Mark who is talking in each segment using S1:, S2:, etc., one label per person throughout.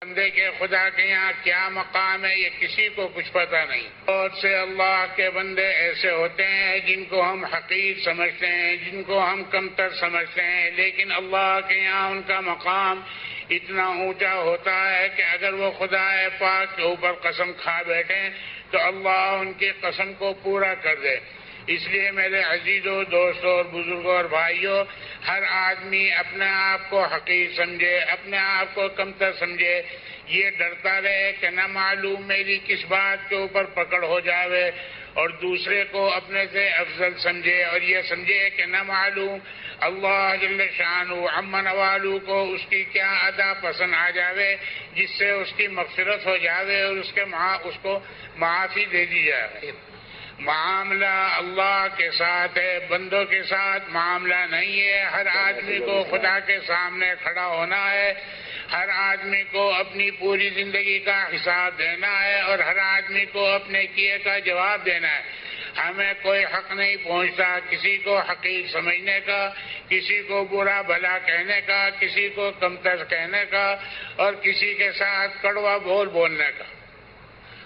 S1: بندے کے خدا کے یہاں کیا مقام ہے یہ کسی کو کچھ پتہ نہیں۔ بہت سے اللہ کے بندے ایسے ہوتے ہیں جن کو ہم حقیر سمجھتے ہیں، جن کو ہم کمتر سمجھتے ہیں، لیکن اللہ کے یہاں ان کا مقام اتنا اونچا ہوتا ہے کہ اگر وہ خدا پاک کے اوپر قسم کھا بیٹھیں تو اللہ ان کی قسم کو پورا کر دے۔ اس لیے میرے عزیزوں، دوستوں اور بزرگوں اور بھائیوں، ہر آدمی اپنے آپ کو حقیر سمجھے، اپنے آپ کو کمتر سمجھے، یہ ڈرتا رہے کہ نہ معلوم میری کس بات کے اوپر پکڑ ہو جاوے، اور دوسرے کو اپنے سے افضل سمجھے، اور یہ سمجھے کہ نہ معلوم اللہ جل شانہ عم نوالو کو اس کی کیا ادا پسند آ جاوے جس سے اس کی مغفرت ہو جاوے اور اس کو معافی دے دی جائے۔ معاملہ اللہ کے ساتھ ہے، بندوں کے ساتھ معاملہ نہیں ہے۔ ہر آدمی کو خدا کے سامنے کھڑا ہونا ہے، ہر آدمی کو اپنی پوری زندگی کا حساب دینا ہے، اور ہر آدمی کو اپنے کیے کا جواب دینا ہے۔ ہمیں کوئی حق نہیں پہنچتا کسی کو حقیر سمجھنے کا، کسی کو برا بھلا کہنے کا، کسی کو کمتر کہنے کا، اور کسی کے ساتھ کڑوا بولنے کا۔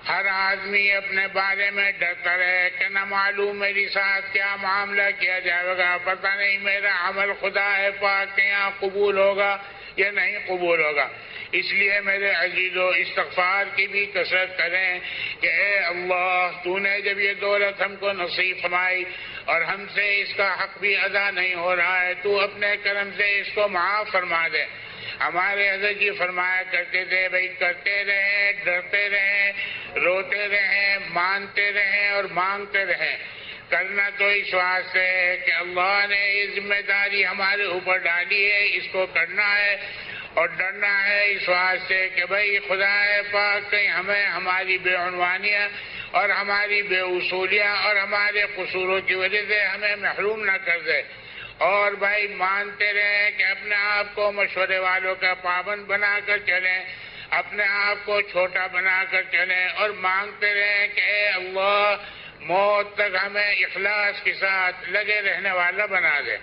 S1: ہر آدمی اپنے بارے میں ڈرتا رہے کہ نہ معلوم میری ساتھ کیا معاملہ کیا جائے گا، پتہ نہیں میرا عمل خدا پاک کے یہاں قبول ہوگا یا نہیں قبول ہوگا۔ اس لیے میرے عزیزو، استغفار کی بھی کثرت کریں کہ اے اللہ، تو نے جب یہ دولت ہم کو نصیب فرمائی اور ہم سے اس کا حق بھی ادا نہیں ہو رہا ہے، تو اپنے کرم سے اس کو معاف فرما دے۔ ہمارے حضرت جی فرمایا کرتے تھے، بھائی کرتے رہیں، ڈرتے رہیں، روتے رہیں، مانتے رہیں اور مانگتے رہیں۔ کرنا تو اس واسطے ہے کہ اللہ نے یہ ذمہ داری ہمارے اوپر ڈالی ہے، اس کو کرنا ہے، اور ڈرنا ہے اس واسطے کہ بھائی خدا پاک کہیں ہمیں ہماری بے عنوانیاں اور ہماری بے اصولیاں اور ہمارے قصوروں کی وجہ سے ہمیں محروم نہ کر دے۔ اور بھائی مانتے رہیں کہ اپنے آپ کو مشورے والوں کا پابند بنا کر چلیں، اپنے آپ کو چھوٹا بنا کر چلیں، اور مانگتے رہیں کہ اے اللہ، موت تک ہمیں اخلاص کے ساتھ لگے رہنے والا بنا دے۔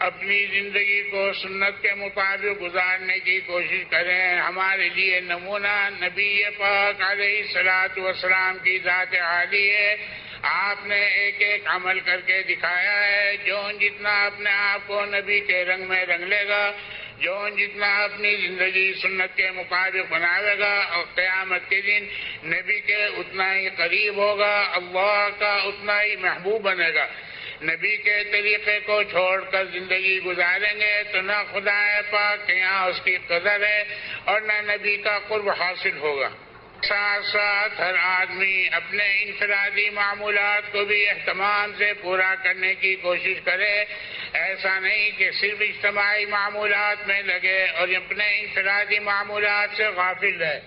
S1: اپنی زندگی کو سنت کے مطابق گزارنے کی کوشش کریں۔ ہمارے لیے نمونہ نبی پاک علیہ الصلوۃ والسلام کی ذات عالی ہے۔ آپ نے ایک ایک عمل کر کے دکھایا ہے۔ جو جتنا اپنے آپ کو نبی کے رنگ میں رنگ لے گا، جو جتنا اپنی زندگی سنت کے مطابق بناوے گا، اور قیامت کے دن نبی کے اتنا ہی قریب ہوگا، اللہ کا اتنا ہی محبوب بنے گا۔ نبی کے طریقے کو چھوڑ کر زندگی گزاریں گے تو نہ خدا پاک کے یہاں اس کی قدر ہے اور نہ نبی کا قرب حاصل ہوگا۔ ساتھ ساتھ ہر آدمی اپنے انفرادی معمولات کو بھی اہتمام سے پورا کرنے کی کوشش کرے۔ ایسا نہیں کہ صرف اجتماعی معمولات میں لگے اور اپنے انفرادی معمولات سے غافل رہے۔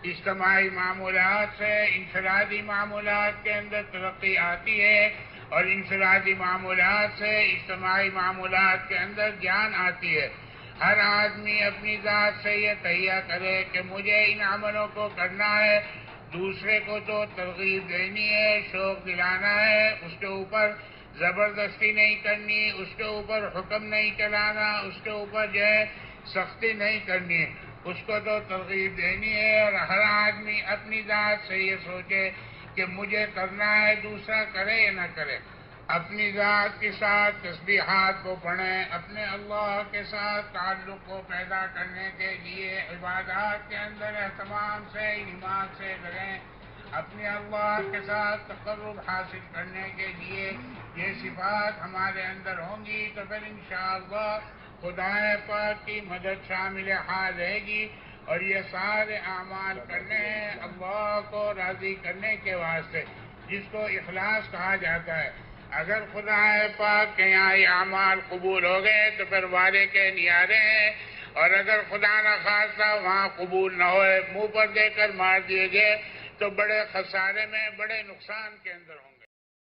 S1: اجتماعی معمولات سے انفرادی معمولات کے اندر ترقی آتی ہے، اور انفرادی معمولات سے اجتماعی معمولات کے اندر جان آتی ہے۔ ہر آدمی اپنی ذات سے یہ تہیہ کرے کہ مجھے ان عملوں کو کرنا ہے، دوسرے کو تو ترغیب دینی ہے، شوق دلانا ہے، اس کے اوپر زبردستی نہیں کرنی، اس کے اوپر حکم نہیں چلانا، اس کے اوپر جو ہے سختی نہیں کرنی، اس کو تو ترغیب دینی ہے۔ اور ہر آدمی اپنی ذات سے یہ سوچے کہ مجھے کرنا ہے، دوسرا کرے یا نہ کرے۔ اپنی ذات کے ساتھ تسبیحات کو پڑھیں، اپنے اللہ کے ساتھ تعلق کو پیدا کرنے کے لیے عبادات کے اندر اہتمام سے نماز سے لگیں، اپنے اللہ کے ساتھ تقرب حاصل کرنے کے لیے یہ صفات ہمارے اندر ہوں گی تو پھر انشاءاللہ خدا پاک کی مدد شامل حال رہے گی، اور یہ سارے اعمال کرنے ہیں اللہ کو راضی کرنے کے واسطے، جس کو اخلاص کہا جاتا ہے۔ اگر خدا پاک کے یہاں یہ اعمال قبول ہو گئے تو پھر وعدے کے نیارے ہیں، اور اگر خدا نہ خواستہ وہاں قبول نہ ہوئے، منہ پر دے کر مار دیے گئے تو بڑے خسارے میں، بڑے نقصان کے اندر ہوں۔